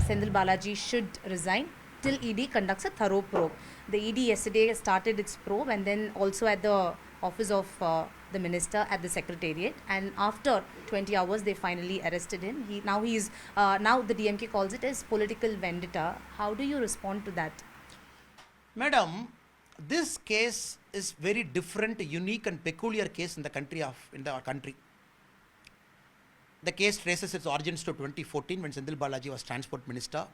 Senthil Balaji should resign till ED conducts a thorough probe. The ED yesterday started its probe, and then also at the office of the minister at the secretariat, and after 20 hours they finally arrested him. Now the DMK calls it as political vendetta. How do you respond to that? Madam, this case is very different, unique and peculiar case in the country. The case traces its origins to 2014 when Senthil Balaji was Transport Minister,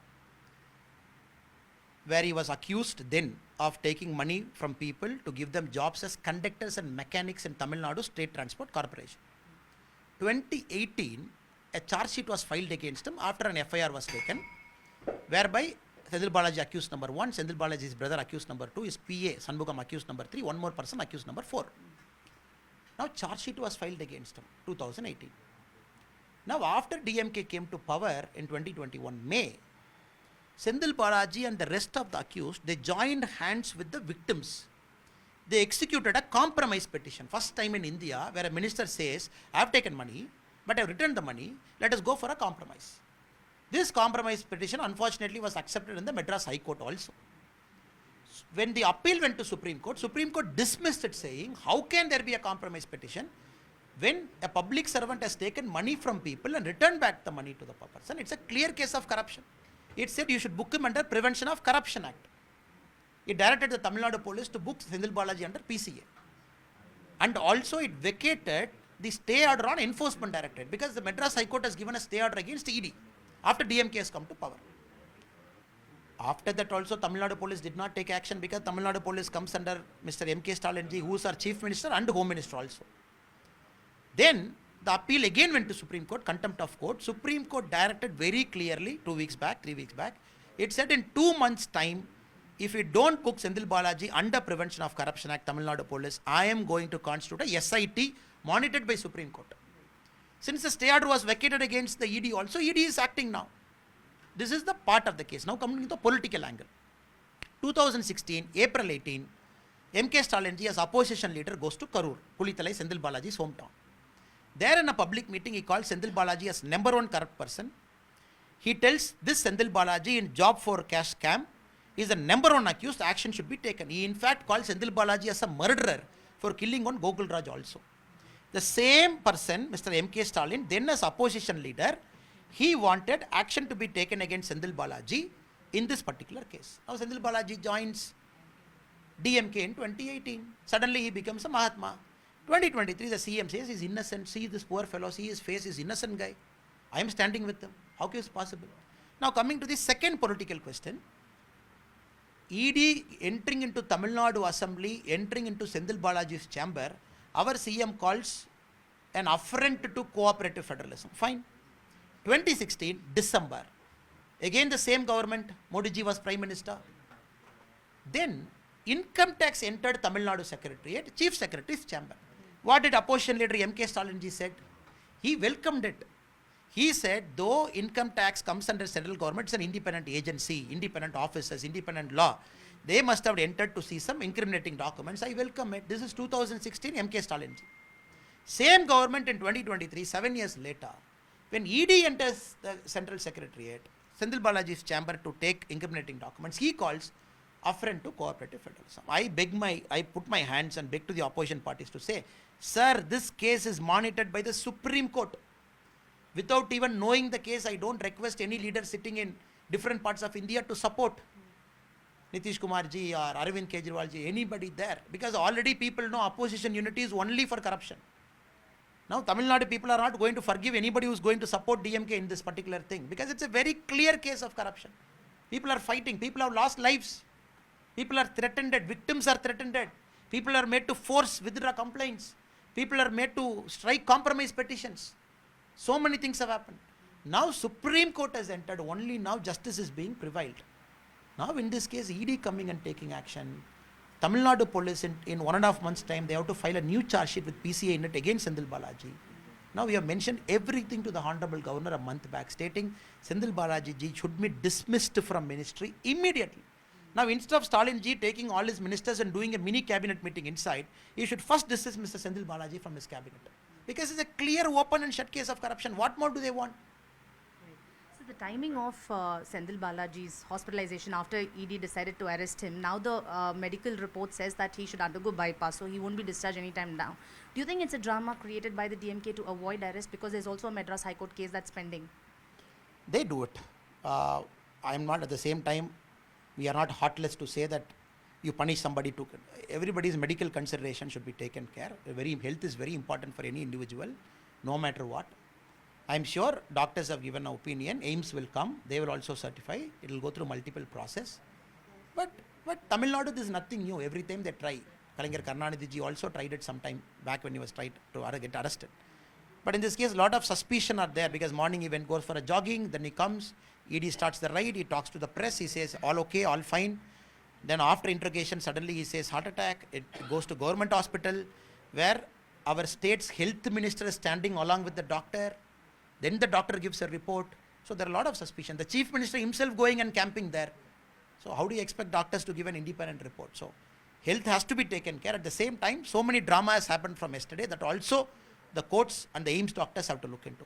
where he was accused then of taking money from people to give them jobs as conductors and mechanics in Tamil Nadu State Transport Corporation. 2018, a charge sheet was filed against him after an FIR was taken, whereby Senthil Balaji accused number 1, Senthil Balaji's brother accused number 2, his PA Sanbugam accused number 3, one more person accused number 4. Now charge sheet was filed against him, 2018. Now after DMK came to power in 2021 May, Senthil Balaji and the rest of the accused, they joined hands with the victims. They executed a compromise petition. First time in India where a minister says, I have taken money, but I have returned the money, let us go for a compromise. This compromise petition unfortunately was accepted in the Madras High Court also. When the appeal went to Supreme Court dismissed it, saying, how can there be a compromise petition when a public servant has taken money from people and returned back the money to the person? It's a clear case of corruption. It said you should book him under Prevention of Corruption Act. It directed the Tamil Nadu police to book Senthil Balaji under PCA. And also it vacated the stay order on Enforcement Directorate, because the Madras High Court has given a stay order against ED after DMK has come to power. After that also Tamil Nadu police did not take action, because Tamil Nadu police comes under Mr. MK Stalin ji, who is our Chief Minister and Home Minister also. Then the appeal again went to Supreme Court, contempt of court. Supreme Court directed very clearly 2 weeks back, 3 weeks back. It said in 2 months' time, if we don't book Senthil Balaji under Prevention of Corruption Act, Tamil Nadu Police, I am going to constitute a SIT monitored by Supreme Court. Since the stay order was vacated against the ED also, ED is acting now. This is the part of the case. Now coming to the political angle. 2016, April 18, MK Stalin ji as opposition leader goes to Karur, Pulithalai, Senthil Balaji's hometown. There in a public meeting, he calls Senthil Balaji as number 1 corrupt person. He tells this Senthil Balaji in job for cash scam is the number 1 accused, action should be taken. He in fact calls Senthil Balaji as a murderer for killing on Gokul Raj also. The same person, Mr. MK Stalin, then as opposition leader, he wanted action to be taken against Senthil Balaji in this particular case. Now Senthil Balaji joins DMK in 2018. Suddenly he becomes a Mahatma. 2023, the CM says he's innocent. See this poor fellow, see his face, he's innocent guy. I am standing with him. How is it possible? Now coming to the second political question, ED entering into Tamil Nadu Assembly, entering into Senthil Balaji's chamber, our CM calls an affront to cooperative federalism. Fine. 2016, December. Again the same government, Modi ji was Prime Minister. Then income tax entered Tamil Nadu Secretariat, Chief Secretary's chamber. What did opposition leader MK Stalin ji said? He welcomed it. He said, though income tax comes under central government, it's an independent agency, independent officers, independent law. They must have entered to see some incriminating documents. I welcome it. This is 2016 MK Stalin ji. Same government in 2023, 7 years later, when ED enters the Central Secretariat, Senthil Balaji's chamber to take incriminating documents, he calls affront to cooperative federalism. I put my hands and beg to the opposition parties to say, sir, this case is monitored by the Supreme Court. Without even knowing the case, I don't request any leader sitting in different parts of India to support Nitish Kumar ji or Arvind Kejriwal ji, anybody there, because already people know opposition unity is only for corruption. Now Tamil Nadu people are not going to forgive anybody who is going to support DMK in this particular thing, because it's a very clear case of corruption. People are fighting, people have lost lives, people are threatened, victims are threatened, people are made to force withdraw complaints, people are made to strike compromise petitions. So many things have happened. Now Supreme Court has entered, only now justice is being prevailed. Now in this case, ED coming and taking action. Tamil Nadu police in 1.5 months time, they have to file a new charge sheet with PCA in it against Senthil Balaji. Now we have mentioned everything to the Honorable Governor a month back, stating Senthil Balaji ji should be dismissed from ministry immediately. Now instead of Stalin ji taking all his ministers and doing a mini cabinet meeting inside, he should first dismiss Mr. Senthil Balaji from his cabinet. Because it's a clear, open and shut case of corruption. What more do they want? So So the timing of Senthil Balaji's hospitalization after ED decided to arrest him, now the medical report says that he should undergo bypass, so he won't be discharged anytime now. Do you think it's a drama created by the DMK to avoid arrest, because there's also a Madras High Court case that's pending? They do it. I am not at the same time, we are not heartless to say that you punish somebody to, everybody's medical consideration should be taken care. Health is very important for any individual, no matter what. I am sure doctors have given an opinion, AIMS will come, they will also certify, it will go through multiple process. But Tamil Nadu, this is nothing new, every time they try. Kalingar Karnanidhi ji also tried it sometime back when he was tried to get arrested. But in this case, a lot of suspicion are there, because morning he goes for a jogging, then he comes, ED starts the ride, he talks to the press, he says all okay, all fine. Then after interrogation, suddenly he says heart attack, it goes to government hospital, where our state's health minister is standing along with the doctor. Then the doctor gives a report. So there are a lot of suspicion. The chief minister himself going and camping there. So how do you expect doctors to give an independent report? So health has to be taken care. At the same time, so many drama has happened from yesterday that also the courts and the AIMS doctors have to look into.